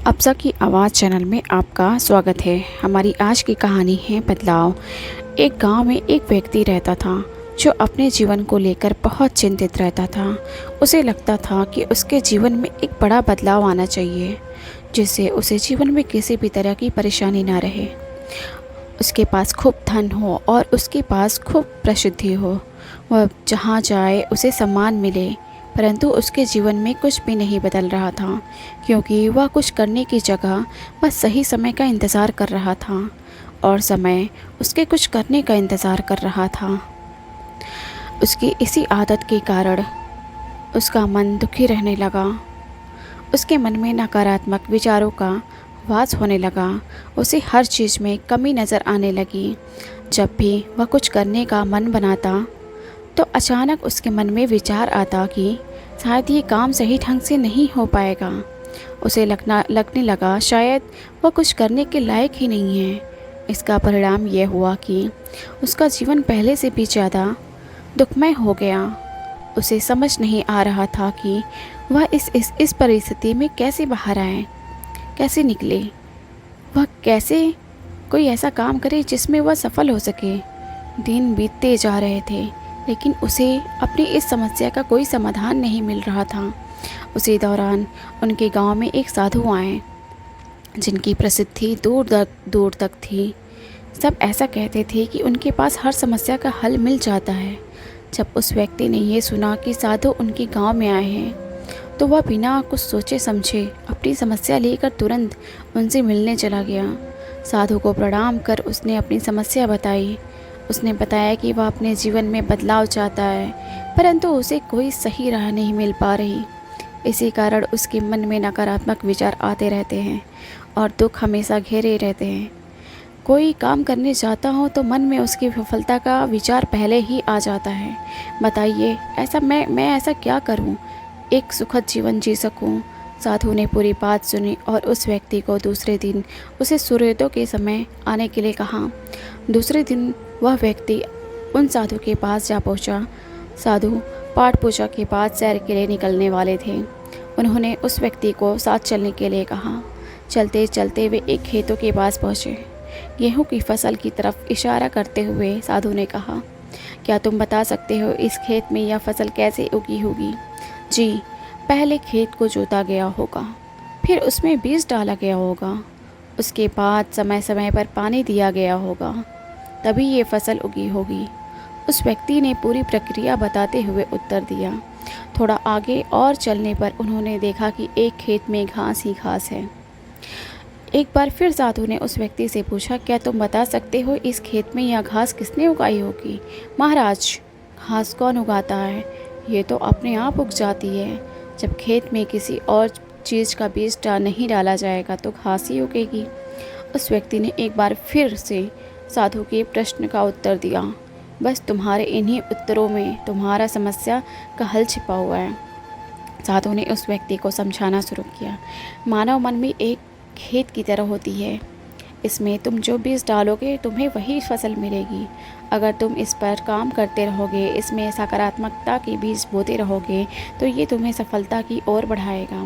अब्सा की आवाज़ चैनल में आपका स्वागत है। हमारी आज की कहानी है बदलाव। एक गांव में एक व्यक्ति रहता था जो अपने जीवन को लेकर बहुत चिंतित रहता था। उसे लगता था कि उसके जीवन में एक बड़ा बदलाव आना चाहिए, जिससे उसे जीवन में किसी भी तरह की परेशानी ना रहे। उसके पास खूब धन हो और उसके पास खूब प्रसिद्धि हो। वह जहाँ जाए उसे सम्मान मिले, परंतु उसके जीवन में कुछ भी नहीं बदल रहा था, क्योंकि वह कुछ करने की जगह बस सही समय का इंतज़ार कर रहा था और समय उसके कुछ करने का इंतज़ार कर रहा था। उसकी इसी आदत के कारण उसका मन दुखी रहने लगा। उसके मन में नकारात्मक विचारों का वास होने लगा। उसे हर चीज़ में कमी नज़र आने लगी। जब भी वह कुछ करने का मन बनाता तो अचानक उसके मन में विचार आता कि शायद ये काम सही ढंग से नहीं हो पाएगा। उसे लगने लगा शायद वह कुछ करने के लायक ही नहीं है। इसका परिणाम यह हुआ कि उसका जीवन पहले से भी ज़्यादा दुखमय हो गया। उसे समझ नहीं आ रहा था कि वह इस परिस्थिति में कैसे बाहर आए, कैसे निकले। वह कैसे कोई ऐसा काम करे जिसमें वह सफल हो सके। दिन बीतते जा रहे थे, लेकिन उसे अपनी इस समस्या का कोई समाधान नहीं मिल रहा था। उसी दौरान उनके गांव में एक साधु आए, जिनकी प्रसिद्धि दूर तक थी। सब ऐसा कहते थे कि उनके पास हर समस्या का हल मिल जाता है। जब उस व्यक्ति ने ये सुना कि साधु उनके गांव में आए हैं, तो वह बिना कुछ सोचे समझे अपनी समस्या लेकर तुरंत उनसे मिलने चला गया। साधु को प्रणाम कर उसने अपनी समस्या बताई। उसने बताया कि वह अपने जीवन में बदलाव चाहता है, परंतु उसे कोई सही राह नहीं मिल पा रही। इसी कारण उसके मन में नकारात्मक विचार आते रहते हैं और दुख हमेशा घेरे रहते हैं। कोई काम करने जाता हो तो मन में उसकी विफलता का विचार पहले ही आ जाता है। बताइए, ऐसा मैं ऐसा क्या करूं, एक सुखद जीवन जी सकूं। साधु ने पूरी बात सुनी और उस व्यक्ति को दूसरे दिन उसे सूर्योदय के समय आने के लिए कहा। दूसरे दिन वह व्यक्ति उन साधु के पास जा पहुंचा। साधु पाठ पूजा के बाद सैर के लिए निकलने वाले थे। उन्होंने उस व्यक्ति को साथ चलने के लिए कहा। चलते चलते वे एक खेतों के पास पहुंचे। गेहूं की फसल की तरफ इशारा करते हुए साधु ने कहा, क्या तुम बता सकते हो इस खेत में यह फसल कैसे उगी होगी? जी, पहले खेत को जोता गया होगा, फिर उसमें बीज डाला गया होगा, उसके बाद समय समय पर पानी दिया गया होगा, तभी ये फसल उगी होगी। उस व्यक्ति ने पूरी प्रक्रिया बताते हुए उत्तर दिया। थोड़ा आगे और चलने पर उन्होंने देखा कि एक खेत में घास ही घास है। एक बार फिर साधु ने उस व्यक्ति से पूछा, क्या तुम बता सकते हो इस खेत में यह घास किसने उगाई होगी? महाराज, घास कौन उगाता है? ये तो अपने आप उग जाती है। जब खेत में किसी और चीज़ का बीज नहीं डाला जाएगा तो घास ही उगेगी। उस व्यक्ति ने एक बार फिर से साधु के प्रश्न का उत्तर दिया। बस तुम्हारे इन्हीं उत्तरों में तुम्हारा समस्या का हल छिपा हुआ है। साधु ने उस व्यक्ति को समझाना शुरू किया। मानव मन भी एक खेत की तरह होती है। इसमें तुम जो बीज डालोगे तुम्हें वही फसल मिलेगी। अगर तुम इस पर काम करते रहोगे, इसमें सकारात्मकता के बीज बोते रहोगे, तो ये तुम्हें सफलता की ओर बढ़ाएगा।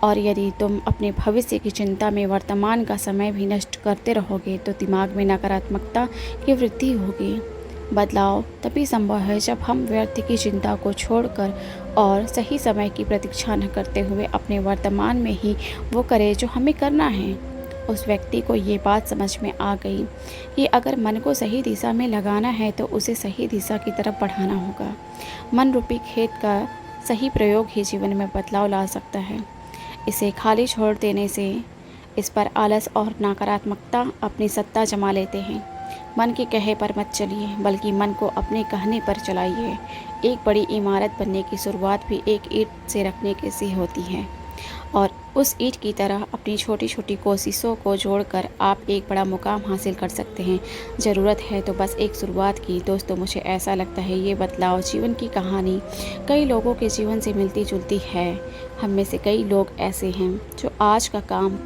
और यदि तुम अपने भविष्य की चिंता में वर्तमान का समय भी नष्ट करते रहोगे तो दिमाग में नकारात्मकता की वृद्धि होगी। बदलाव तभी संभव है जब हम व्यर्थ की चिंता को छोड़कर और सही समय की प्रतीक्षा न करते हुए अपने वर्तमान में ही वो करें जो हमें करना है। उस व्यक्ति को ये बात समझ में आ गई कि अगर मन को सही दिशा में लगाना है तो उसे सही दिशा की तरफ बढ़ाना होगा। मन रूपी खेत का सही प्रयोग ही जीवन में बदलाव ला सकता है। इसे खाली छोड़ देने से इस पर आलस और नकारात्मकता अपनी सत्ता जमा लेते हैं। मन के कहे पर मत चलिए, बल्कि मन को अपने कहने पर चलाइए। एक बड़ी इमारत बनने की शुरुआत भी एक ईंट से रखने के से होती है, और उस ईंट की तरह अपनी छोटी छोटी कोशिशों को जोड़कर आप एक बड़ा मुकाम हासिल कर सकते हैं। ज़रूरत है तो बस एक शुरुआत की। दोस्तों, मुझे ऐसा लगता है ये बदलाव जीवन की कहानी कई लोगों के जीवन से मिलती जुलती है। हम में से कई लोग ऐसे हैं जो आज का काम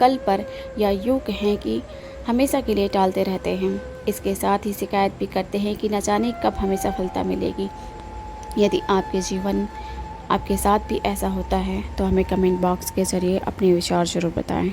कल पर, या यूँ कहें कि हमेशा के लिए टालते रहते हैं। इसके साथ ही शिकायत भी करते हैं कि न जाने कब हमें सफलता मिलेगी। यदि आपके जीवन आपके साथ भी ऐसा होता है तो हमें कमेंट बॉक्स के ज़रिए अपने विचार ज़रूर बताएं।